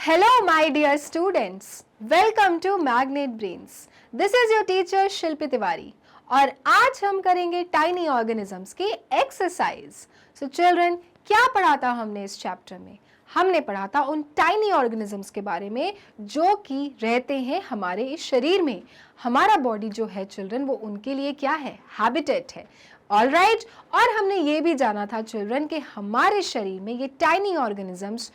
Hello my dear students, welcome to Magnet Brains. This is your teacher शिल्पी तिवारी और आज हम करेंगे टाइनी ऑर्गेनिजम्स की एक्सरसाइज. सो चिल्ड्रन, क्या पढ़ा था हमने इस चैप्टर में? हमने पढ़ा था उन टाइनी ऑर्गेनिजम्स के बारे में जो कि रहते हैं हमारे इस शरीर में. हमारा बॉडी जो है चिल्ड्रन वो उनके लिए क्या है? हैबिटेट है. All right. और हमने ये भी जाना था चिल्ड्रन कि हमारे शरीर में ये टाइनी ऑर्गेनिजम्स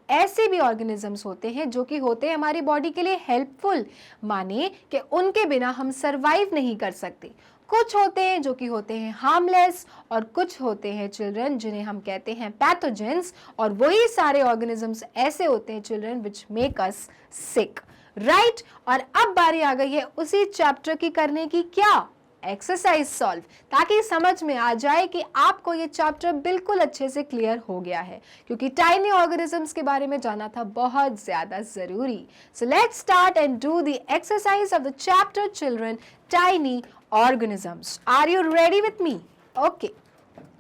ऐसे भी ऑर्गेनिजम्स होते हैं जो कि होते हैं हमारी बॉडी के लिए हेल्पफुल, माने कि उनके बिना हम सरवाइव नहीं कर सकते. कुछ होते हैं जो कि होते हैं हार्मलेस और कुछ होते हैं चिल्ड्रन जिन्हें हम कहते हैं पैथोजेंस, और वही सारे ऑर्गेनिजम्स ऐसे होते हैं children which make us sick. Right. और अब बारी आ गई है उसी चैप्टर की करने की, क्या? एक्सरसाइज सॉल्व, ताकि समझ में आ जाए कि आपको ये चैप्टर बिल्कुल अच्छे से क्लियर हो गया है, क्योंकि टाइनी ऑर्गेनिजम्स के बारे में जाना था बहुत ज्यादा जरूरी. So let's start and do the exercise of the chapter children, tiny organisms. Are you ready with me? Okay,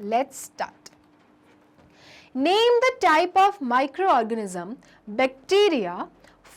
let's start. Name the type of microorganism, bacteria,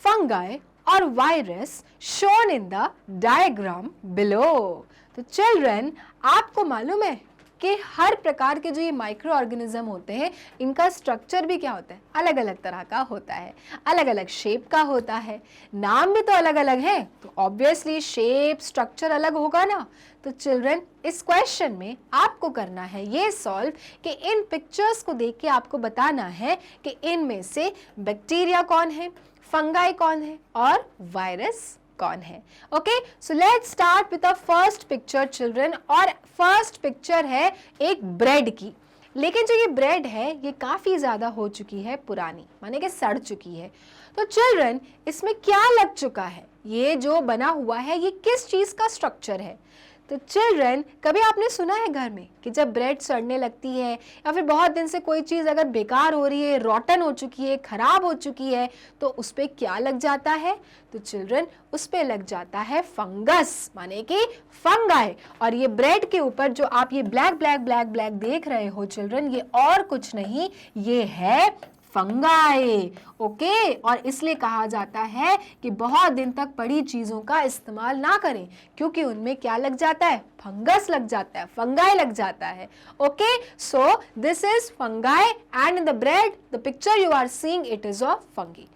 fungi और virus shown in the diagram below. तो children, आपको मालूम है कि हर प्रकार के जो ये माइक्रो ऑर्गेनिज्म होते हैं इनका स्ट्रक्चर भी क्या होता है? अलग अलग तरह का होता है, अलग अलग शेप का होता है. नाम भी तो अलग अलग है, तो ऑब्वियसली शेप स्ट्रक्चर अलग होगा ना. तो चिल्ड्रन, इस क्वेश्चन में आपको करना है ये सॉल्व कि इन पिक्चर्स को देख के आपको बताना है कि इनमें से बैक्टीरिया कौन है, फंगाई कौन है और वायरस कौन है. Okay, so let's start with the first picture children. और फर्स्ट पिक्चर है एक ब्रेड की, लेकिन जो ये ब्रेड है ये काफी ज्यादा हो चुकी है पुरानी, माने कि सड़ चुकी है. तो चिल्ड्रन, इसमें क्या लग चुका है? ये जो बना हुआ है ये किस चीज का स्ट्रक्चर है? तो चिल्ड्रन, कभी आपने सुना है घर में कि जब ब्रेड सड़ने लगती है या फिर बहुत दिन से कोई चीज़ अगर बेकार हो रही है, रॉटन हो चुकी है, खराब हो चुकी है, तो उस पर क्या लग जाता है? तो चिल्ड्रन, उस पर लग जाता है फंगस, माने कि फंगाई. और ये ब्रेड के ऊपर जो आप ये ब्लैक ब्लैक ब्लैक ब्लैक देख रहे हो चिल्ड्रन, ये और कुछ नहीं, ये है फंगाई. ओके, और इसलिए कहा जाता है कि बहुत दिन तक पड़ी चीजों का इस्तेमाल ना करें, क्योंकि उनमें क्या लग जाता है? फंगस लग जाता है, फंगाई लग जाता है. Okay, so this is fungi and in the bread the picture you are seeing it is of fungi.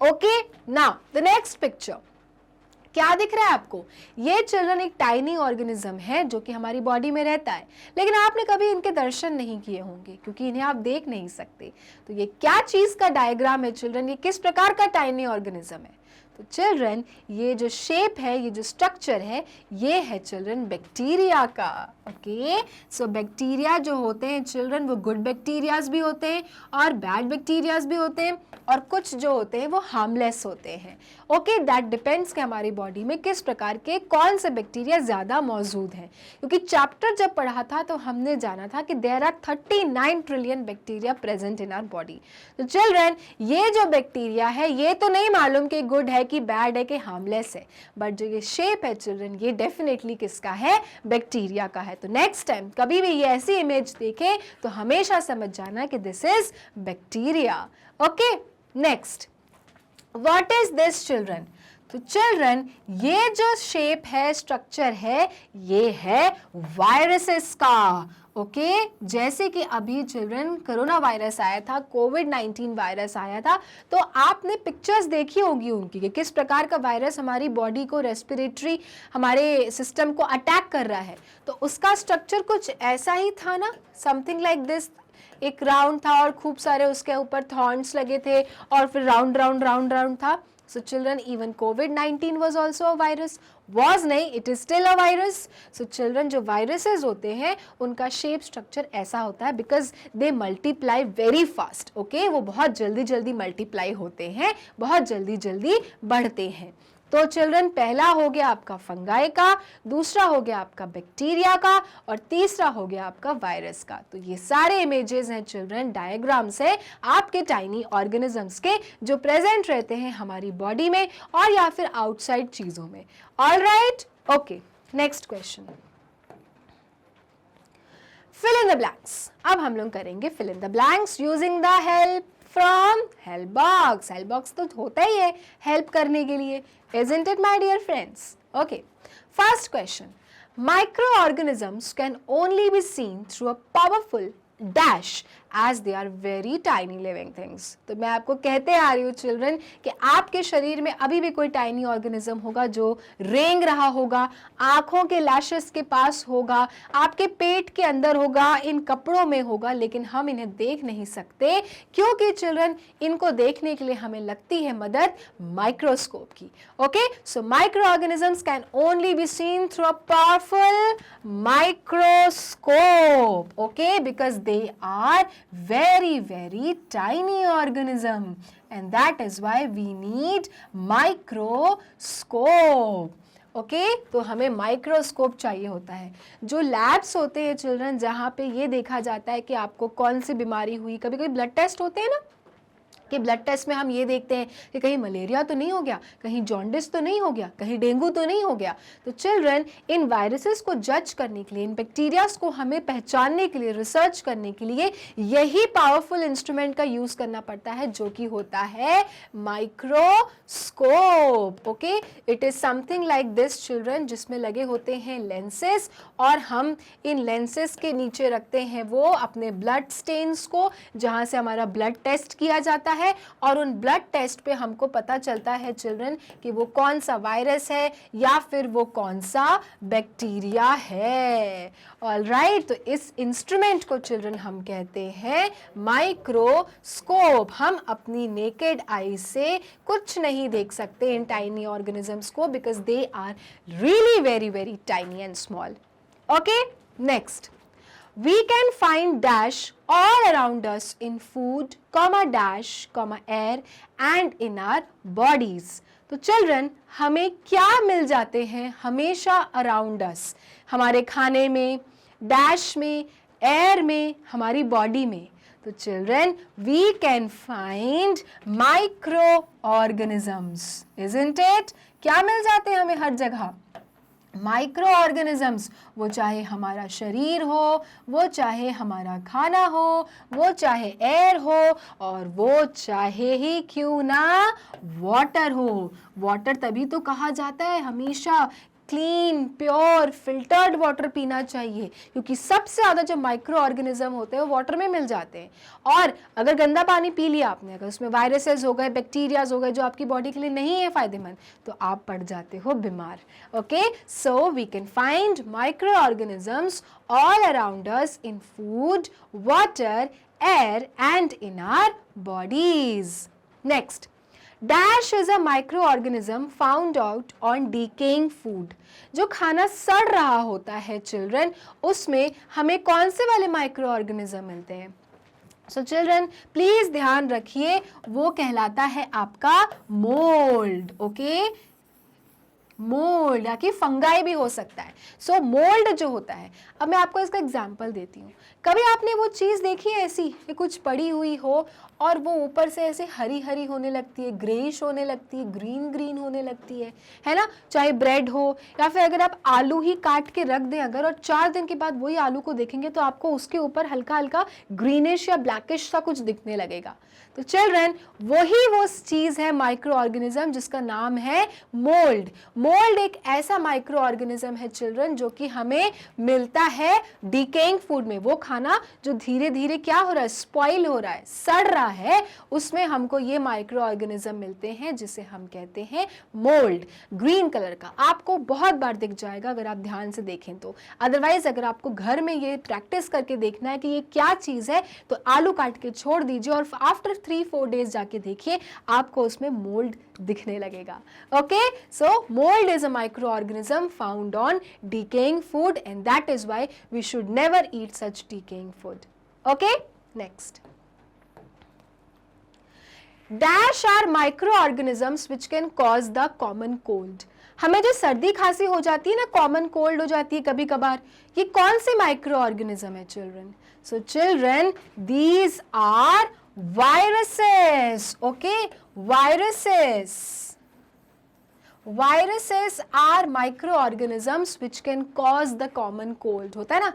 Okay, now the next picture, क्या दिख रहा है आपको? ये चिल्ड्रन एक टाइनी ऑर्गेनिज्म है जो कि हमारी बॉडी में रहता है, लेकिन आपने कभी इनके दर्शन नहीं किए होंगे क्योंकि इन्हें आप देख नहीं सकते. तो ये क्या चीज का डायग्राम है चिल्ड्रन? ये किस प्रकार का टाइनी ऑर्गेनिज्म है? तो चिल्ड्रन, ये जो शेप है, ये जो स्ट्रक्चर है, ये है चिल्ड्रन बैक्टीरिया का. ओके, सो बैक्टीरिया जो होते हैं चिल्ड्रन वो गुड बैक्टीरियाज भी होते हैं और बैड बैक्टीरियाज भी होते हैं, और कुछ जो होते हैं वो हार्मलेस होते हैं. ओके, दैट डिपेंड्स कि हमारी बॉडी में किस प्रकार के कौन से बैक्टीरिया ज़्यादा मौजूद हैं. क्योंकि चैप्टर जब पढ़ा था तो हमने जाना था कि there are 39 trillion bacteria present in our body. तो चिल्ड्रन, ये जो बैक्टीरिया है ये तो नहीं मालूम कि गुड है कि बैड है कि हार्मलेस है, बट जो ये शेप है चिल्ड्रन ये डेफिनेटली किसका है? बैक्टीरिया का है. तो नेक्स्ट टाइम कभी भी ये ऐसी इमेज देखें तो हमेशा समझ जाना कि this is bacteria. Okay, next, what is this children? तो चिल्ड्रन, ये जो शेप है, स्ट्रक्चर है, ये है वायरसेस का. ओके, जैसे कि अभी चिल्ड्रन कोरोना वायरस आया था, कोविड-19 वायरस आया था, तो आपने पिक्चर्स देखी होगी उनकी कि किस प्रकार का वायरस हमारी बॉडी को, रेस्पिरेटरी हमारे सिस्टम को अटैक कर रहा है. तो उसका स्ट्रक्चर कुछ ऐसा ही था ना, समथिंग लाइक दिस. एक राउंड था और खूब सारे उसके ऊपर थॉर्न्स लगे थे और फिर राउंड राउंड राउंड राउंड था. So children, even COVID-19 was also a virus. Was नहीं, it is still a virus. So children, जो viruses होते हैं उनका shape structure ऐसा होता है because they multiply very fast. Okay, वो बहुत जल्दी जल्दी multiply होते हैं, बहुत जल्दी जल्दी बढ़ते हैं. तो चिल्ड्रन, पहला हो गया आपका फंगाई का, दूसरा हो गया आपका बैक्टीरिया का, और तीसरा हो गया आपका वायरस का. तो ये सारे इमेजेस हैं चिल्ड्रन, डायग्राम्स है आपके टाइनी ऑर्गेनिजम्स के जो प्रेजेंट रहते हैं हमारी बॉडी में और या फिर आउटसाइड चीजों में. All right, okay, next question, fill in the blanks. अब हम लोग करेंगे fill in the blanks using the help from help box. Help box तो होता ही है हेल्प करने के लिए. Isn't it, my dear friends? Okay, first question. Microorganisms can only be seen through a powerful dash as they are very tiny living things. तो मैं आपको कहते आ रही हूँ चिल्ड्रन कि आपके शरीर में अभी भी कोई टाइनी ऑर्गेनिज्म होगा जो रेंग रहा होगा, आंखों के लैशेस के पास होगा, आपके पेट के अंदर होगा, इन कपड़ों में होगा, लेकिन हम इन्हें देख नहीं सकते क्योंकि चिल्ड्रन इनको देखने के लिए हमें लगती है मदद माइक्रोस्कोप की. Okay, so microorganisms can only be seen through a powerful microscope. Okay, because they are very tiny organism, and that is why we need microscope. Okay, तो हमें माइक्रोस्कोप चाहिए होता है. जो लैब्स होते हैं चिल्ड्रन जहाँ पे ये देखा जाता है कि आपको कौन सी बीमारी हुई, कभी कभी ब्लड टेस्ट होते हैं ना कि ब्लड टेस्ट में हम ये देखते हैं कि कहीं मलेरिया तो नहीं हो गया, कहीं जॉन्डिस तो नहीं हो गया, कहीं डेंगू तो नहीं हो गया. तो चिल्ड्रन इन वायरसेस को जज करने के लिए, इन बैक्टीरियाज को हमें पहचानने के लिए, रिसर्च करने के लिए यही पावरफुल इंस्ट्रूमेंट का यूज करना पड़ता है जो कि होता है microscope. Okay, it is something like this children, जिसमें लगे होते हैं लेंसेस और हम इन लेंसेस के नीचे रखते हैं वो अपने ब्लड स्टेन्स को जहां से हमारा ब्लड टेस्ट किया जाता है और उन ब्लड टेस्ट पे हमको पता चलता है चिल्ड्रन कि वो कौन सा वायरस है या फिर वो कौन सा बैक्टीरिया है. ऑलराइट, तो इस इंस्ट्रूमेंट को चिल्ड्रन हम कहते हैं माइक्रोस्कोप. हम अपनी नेकेड आई से कुछ नहीं देख सकते इन टाइनी ऑर्गेनिजम्स को because they are really very tiny and small. Okay, next. We can find dash all around us in food, comma dash, comma air and in our bodies. तो children, हमें क्या मिल जाते हैं हमेशा around us? हमारे खाने में, dash में, air में, हमारी body में. तो children, we can find microorganisms, isn't it? क्या मिल जाते हैं हमें हर जगह? Micro organisms. वो चाहे हमारा शरीर हो, वो चाहे हमारा खाना हो, वो चाहे एयर हो और वो चाहे ही क्यों ना वाटर हो. वाटर तभी तो कहा जाता है हमेशा क्लीन, प्योर, फिल्टर्ड वाटर पीना चाहिए क्योंकि सबसे ज़्यादा जो माइक्रो ऑर्गेनिज्म होते हैं वो वाटर में मिल जाते हैं. और अगर गंदा पानी पी लिया आपने, अगर उसमें वायरसेस हो गए, बैक्टीरियाज हो गए जो आपकी बॉडी के लिए नहीं है फायदेमंद, तो आप पड़ जाते हो बीमार. Okay, so we can find microorganisms all around us in food, water, air and in our bodies. Next. Dash is a microorganism found out on decaying food. जो खाना सड़ रहा होता है चिल्ड्रन, उसमें हमें कौन से वाले माइक्रो ऑर्गेनिज्म मिलते हैं? सो चिल्ड्रन प्लीज ध्यान रखिए, वो कहलाता है आपका मोल्ड. ओके, मोल्ड या कि फंगाई भी हो सकता है. सो मोल्ड जो होता है, अब मैं आपको इसका एग्जांपल देती हूँ. कभी आपने वो चीज़ देखी है ऐसी कि कुछ पड़ी हुई हो और वो ऊपर से ऐसे हरी हरी होने लगती है, ग्रेइश होने लगती है, ग्रीन ग्रीन होने लगती है ना? चाहे ब्रेड हो या फिर अगर आप आलू ही काट के रख दें अगर और 4 दिन के बाद वही आलू को देखेंगे तो आपको उसके ऊपर हल्का हल्का ग्रीनिश या ब्लैकिश सा कुछ दिखने लगेगा. तो चिल्ड्रन वही वो चीज़ है माइक्रो ऑर्गेनिज्म जिसका नाम है मोल्ड. मोल्ड एक ऐसा माइक्रो ऑर्गेनिज्म है चिल्ड्रन जो कि हमें मिलता है डिकेइंग फूड में. वो खाना जो धीरे धीरे क्या हो रहा है, स्पॉइल हो रहा है, सड़ रहा है, उसमें हमको ये माइक्रो ऑर्गेनिज्म मिलते हैं जिसे हम कहते हैं मोल्ड. ग्रीन कलर का आपको बहुत बार दिख जाएगा अगर आप ध्यान से देखें तो. अदरवाइज अगर आपको घर में ये प्रैक्टिस करके देखना है कि ये क्या चीज़ है तो आलू काट के छोड़ दीजिए और आफ्टर 3-4 डेज जाके देखिए आपको उसमें मोल्ड दिखने लगेगा. Okay, so mould is a micro organism found on decaying food and that is why we should never eat such decaying food. Okay, next. Dash are microorganisms which can cause the common cold. हमें जो सर्दी खांसी हो जाती है ना, common cold हो जाती है कभी कभार, ये कौन से माइक्रो ऑर्गेनिज्म है children? So children these are viruses. Okay, viruses. Viruses are micro organisms which can cause the common cold. होता है ना,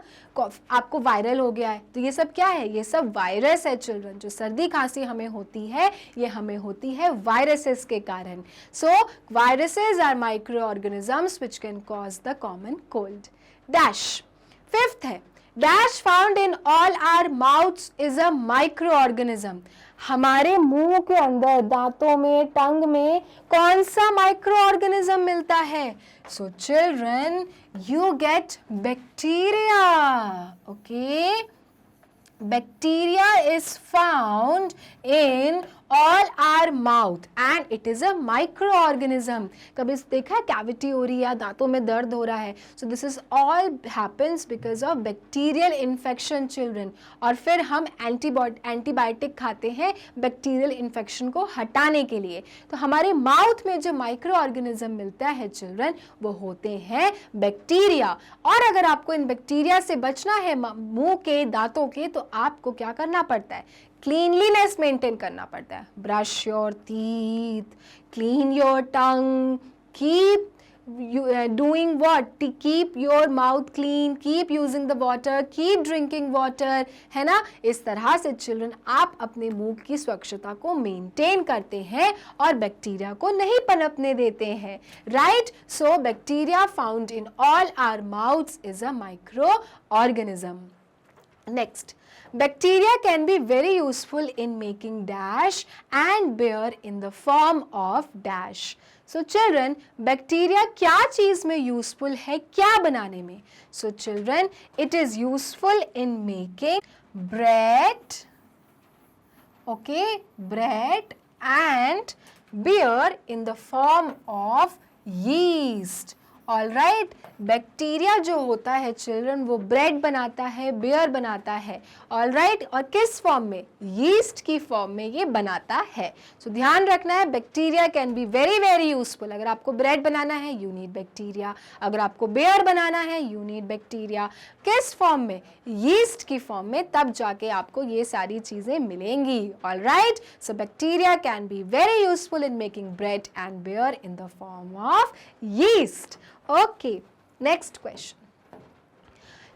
आपको वायरल हो गया है, तो ये सब क्या है, ये सब वायरस है चिल्ड्रन। जो सर्दी खांसी हमें होती है ये हमें होती है वायरसेस के कारण। So viruses are micro organisms which can cause the common cold. Dash fifth है, dash found in all our mouths is a micro organism. हमारे मुंह के अंदर, दांतों में, टंग में कौन सा माइक्रो ऑर्गेनिज्म मिलता है? So children you get bacteria. Okay, bacteria is found in all our mouth and it is a microorganism। कभी देखा है कैविटी हो रही है, दांतों में दर्द हो रहा है, so this is all happens because of bacterial infection children। और फिर हम एंटीबायोटिक खाते हैं बैक्टीरियल इन्फेक्शन को हटाने के लिए। तो हमारे माउथ में जो माइक्रो ऑर्गेनिज्म मिलता है चिल्ड्रन वो होते हैं बैक्टीरिया। और अगर आपको इन बैक्टीरिया से बचना है मुंह के, दांतों के, तो आपको क्या करना पड़ता है? क्लीनलीनेस मेंटेन करना पड़ता है। Brush your teeth, clean your tongue, keep doing what? To keep your mouth clean, keep using the water, keep drinking water, है ना? इस तरह से चिल्ड्रन आप अपने मुंह की स्वच्छता को मेंटेन करते हैं और बैक्टीरिया को नहीं पनपने देते हैं, right? So bacteria found in all our mouths is a micro organism. Next, bacteria can be very useful in making dash and beer in the form of dash। So children, bacteria क्या चीज में useful है, क्या बनाने में? So children, it is useful in making bread, okay, bread and beer in the form of yeast। All right, bacteria जो होता है चिल्ड्रन वो ब्रेड बनाता है, बियर बनाता है, ऑल राइट, और किस फॉर्म में? यीस्ट की फॉर्म में ये बनाता है। सो ध्यान रखना है, bacteria can be very very useful. अगर आपको ब्रेड बनाना है यू नीड बैक्टीरिया, अगर आपको बियर बनाना है यू नीड बैक्टीरिया। किस फॉर्म में? यीस्ट की फॉर्म में, तब जाके आपको ये सारी चीजें मिलेंगी, all right. So bacteria can be very useful in making bread and beer in the form of yeast. Okay, next question.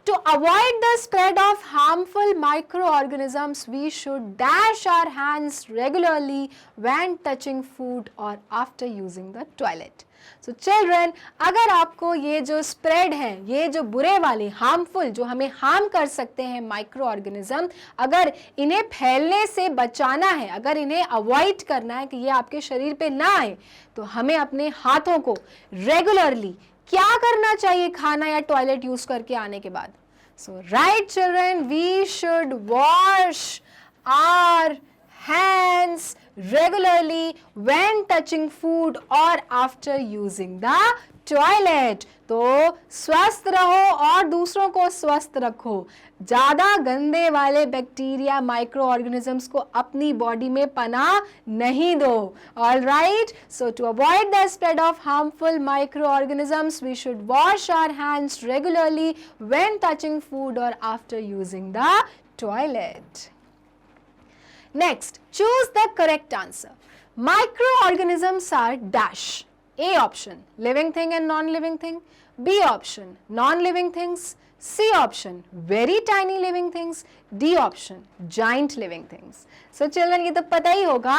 To avoid the spread of harmful microorganisms, we should dash our hands regularly when touching food or after using the toilet। So children, अगर आपको ये जो spread है, ये जो बुरे वाले harmful, जो हमें हार्म कर सकते हैं माइक्रो ऑर्गेनिज्म, अगर इन्हें फैलने से बचाना है, अगर इन्हें अवॉइड करना है कि ये आपके शरीर पे ना आए, तो हमें अपने हाथों को रेगुलरली क्या करना चाहिए खाना या टॉयलेट यूज करके आने के बाद? So right children, we should wash our hands regularly when touching food or after using the toilet। तो स्वस्थ रहो और दूसरों को स्वस्थ रखो। ज़्यादा गंदे वाले बैक्टीरिया, माइक्रो ऑर्गेनिजम्स को अपनी बॉडी में पनाह नहीं दो। All right, so to avoid the spread of harmful micro organisms we should wash our hands regularly when touching food और after using the toilet. Next, choose the correct answer. Microorganisms are dash. A option, living thing and non-living thing. B option, non-living things. C option, very tiny living things. D option, giant living things. So children, ये तो पता ही होगा,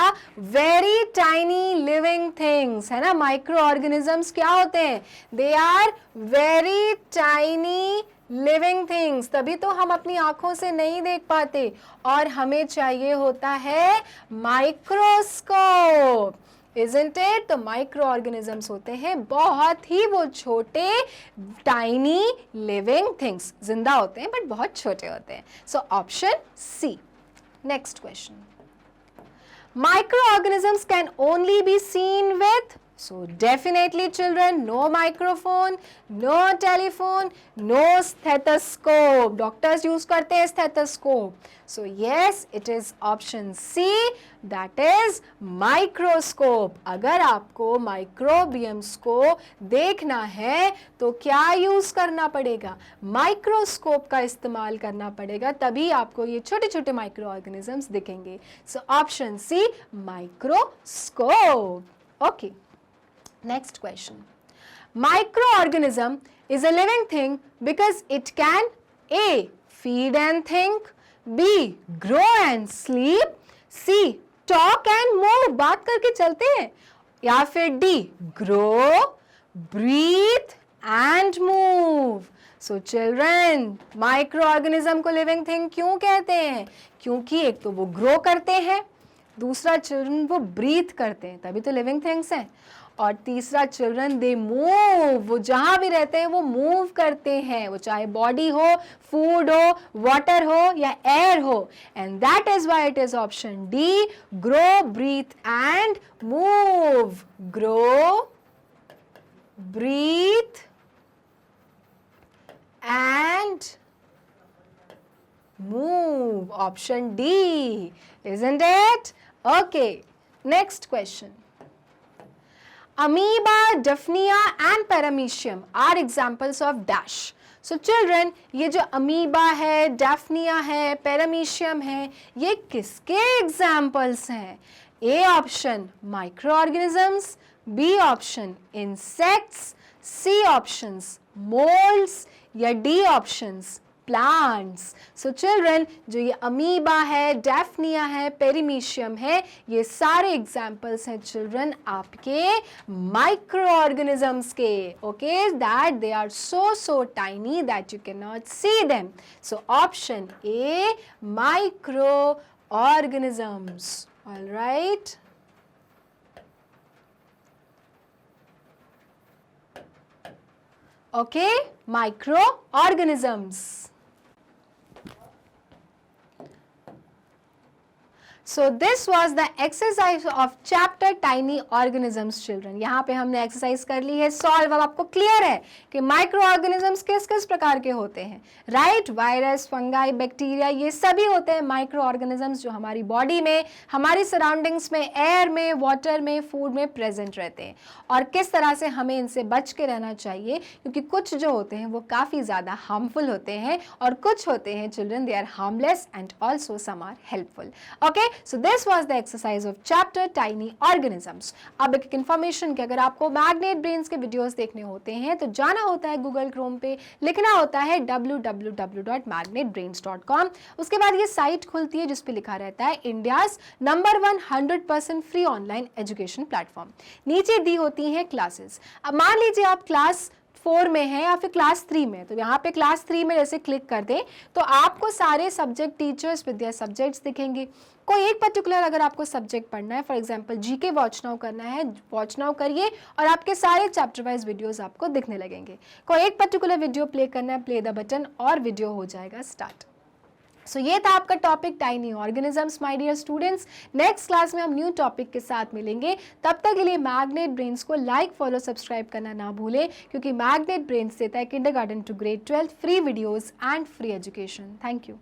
very tiny living things, है ना? Microorganisms क्या होते हैं? They are very tiny living things, तभी तो हम अपनी आंखों से नहीं देख पाते और हमें चाहिए होता है माइक्रोस्कोप, isn't it? तो माइक्रो ऑर्गेनिजम्स होते हैं बहुत ही वो छोटे टाइनी लिविंग थिंग्स, जिंदा होते हैं बट बहुत छोटे होते हैं। So option C. Next question, microorganisms can only be seen with, so definitely children, no microphone, no telephone, no stethoscope। Doctors use करते हैं stethoscope। So yes, it is option C, that is microscope। अगर आपको माइक्रोबियम्स को देखना है तो क्या use करना पड़ेगा? माइक्रोस्कोप का इस्तेमाल करना पड़ेगा, तभी आपको ये छोटे छोटे माइक्रो ऑर्गेनिजम्स दिखेंगे। So option C, microscope. Okay, Next question. Microorganism is a living thing because it can A. feed and think, B. grow and sleep, C. talk and move, बात करके चलते हैं, या फिर D. grow, breathe and move. So children, microorganism को living thing क्यों कहते हैं? क्योंकि एक तो वो grow करते हैं, दूसरा चिल्ड्रन वो ब्रीथ करते हैं, तभी तो लिविंग थिंग्स हैं, और तीसरा चिल्ड्रन दे मूव, वो जहां भी रहते हैं वो मूव करते हैं, वो चाहे बॉडी हो, फूड हो, वाटर हो या एयर हो, and that is why it is option D, grow, breathe and move. Grow, breathe and move. Option D, isn't it? Okay, next question. Amoeba, Daphnia and Paramecium are examples of dash. So children, ये जो amoeba है, डैफनिया है, paramecium है, ये किसके examples हैं? A option microorganisms, B option insects, C options moulds या D options plants. So children, जो ये अमीबा है, डैफनिया है, पेरीमीशियम है, ये सारे एग्जाम्पल्स हैं चिल्ड्रन आपके माइक्रो ऑर्गेनिजम्स के. Okay, that they are so tiny that you can not see them. So option A, microorganisms. Alright, okay, microorganisms. So this was the exercise of chapter tiny organisms children. यहाँ पे हमने exercise कर ली है solve. अब आपको clear है कि micro organisms किस किस प्रकार के होते हैं, राइट? वायरस, फंगाई, बैक्टीरिया, ये सभी होते हैं माइक्रो ऑर्गेनिजम्स जो हमारी बॉडी में, हमारी सराउंडिंग्स में, एयर में, वाटर में, फूड में प्रेजेंट रहते हैं, और किस तरह से हमें इनसे बच के रहना चाहिए, क्योंकि कुछ जो होते हैं वो काफ़ी ज़्यादा हार्मफुल होते हैं और कुछ होते हैं children they are harmless and also some are helpful. Okay, so this was the exercise of chapter tiny organisms. अब एक इन्फॉर्मेशन कि अगर आपको मैग्नेट ब्रेन्स के वीडियोस देखने होते हैं तो जाना होता है गूगल क्रोम पे, लिखना होता है www.magnetbrains.com. उसके बाद ये साइट खुलती है जिस पे लिखा रहता है India's number 1 100% free online education platform. नीचे दी होती हैं क्लासेस. अब मान लीजिए आप क्लास 4 में है या फिर क्लास 3 में, तो यहाँ पे क्लास 3 में जैसे क्लिक कर दें तो आपको सारे subject teachers with their subjects दिखेंगे. कोई एक पर्टिकुलर अगर आपको सब्जेक्ट पढ़ना है, for example GK watch now करना है, वॉच नाउ करिए और आपके सारे चैप्टर वाइज वीडियोस आपको दिखने लगेंगे. कोई एक पर्टिकुलर वीडियो प्ले करना है, प्ले द बटन और वीडियो हो जाएगा स्टार्ट. सो ये था आपका topic tiny organisms my dear students. Next class में हम न्यू टॉपिक के साथ मिलेंगे. तब तक के लिए मैग्नेट ब्रेन्स को लाइक, फॉलो, सब्सक्राइब करना ना भूलें, क्योंकि मैग्नेट ब्रेन्स देता है kindergarten to grade 12 free videos and free education. Thank you.